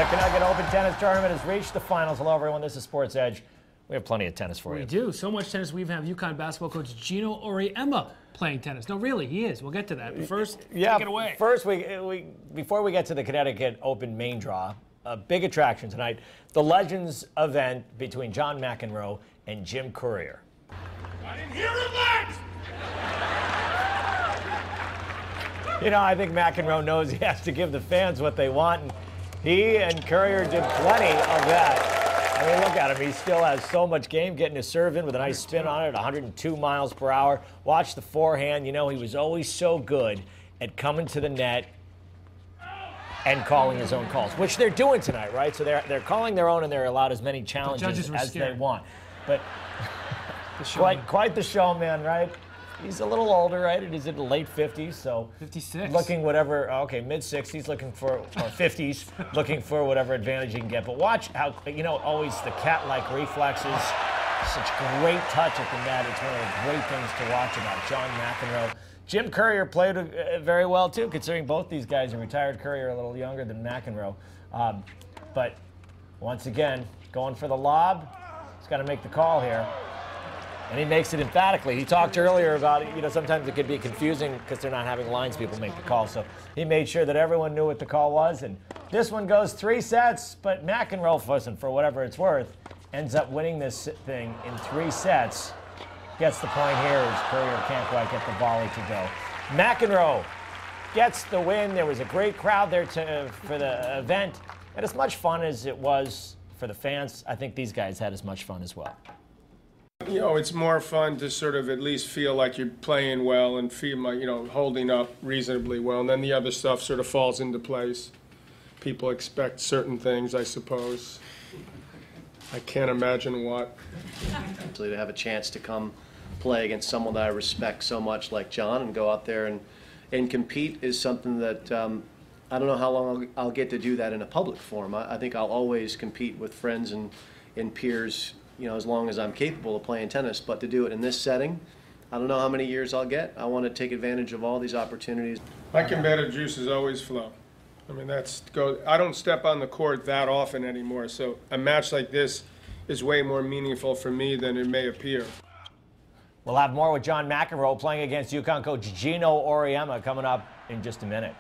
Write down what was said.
The Connecticut Open tennis tournament has reached the finals. Hello, everyone. This is Sports Edge. We have plenty of tennis for you. We do. So much tennis. We have UConn basketball coach Gino Auriemma playing tennis. No, really, he is. We'll get to that. But first, take it away. First, before we get to the Connecticut Open main draw, a big attraction tonight, the Legends event between John McEnroe and Jim Courier. I didn't hear a word! You know, I think McEnroe knows he has to give the fans what they want, and he and Courier did plenty of that. I mean, look at him. He still has so much game, getting his serve in with a nice spin on it, 102 miles per hour. Watch the forehand. You know, he was always so good at coming to the net and calling his own calls, which they're doing tonight, right? So they're calling their own, and they're allowed as many challenges as they want. But quite the showman, right? He's a little older, right? He's in the late 50s, so 56. Looking whatever, okay, mid-60s, looking for, or 50s, looking for whatever advantage he can get. But watch how, you know, always the cat-like reflexes, such great touch at the net. It's one of the great things to watch about John McEnroe. Jim Courier played very well, too, considering both these guys are retired. Courier a little younger than McEnroe. But once again, going for the lob. He's got to make the call here. And he makes it emphatically. He talked earlier about, you know, sometimes it could be confusing because they're not having lines people make the call. So he made sure that everyone knew what the call was. And this one goes 3 sets, but McEnroe, listen, for whatever it's worth, ends up winning this thing in 3 sets. Gets the point here as Courier can't quite get the volley to go. McEnroe gets the win. There was a great crowd there for the event. And as much fun as it was for the fans, I think these guys had as much fun as well. You know, it's more fun to sort of at least feel like you're playing well and feel like, you know, holding up reasonably well. And then the other stuff sort of falls into place. People expect certain things, I suppose. I can't imagine what. To have a chance to come play against someone that I respect so much like John and go out there and compete is something that I don't know how long I'll get to do that in a public forum. I think I'll always compete with friends and peers, you know, as long as I'm capable of playing tennis. But to do it in this setting, I don't know how many years I'll get. I want to take advantage of all these opportunities. My competitive juices always flow. I mean, I don't step on the court that often anymore, so a match like this is way more meaningful for me than it may appear. We'll have more with John McEnroe playing against UConn coach Gino Auriemma coming up in just a minute.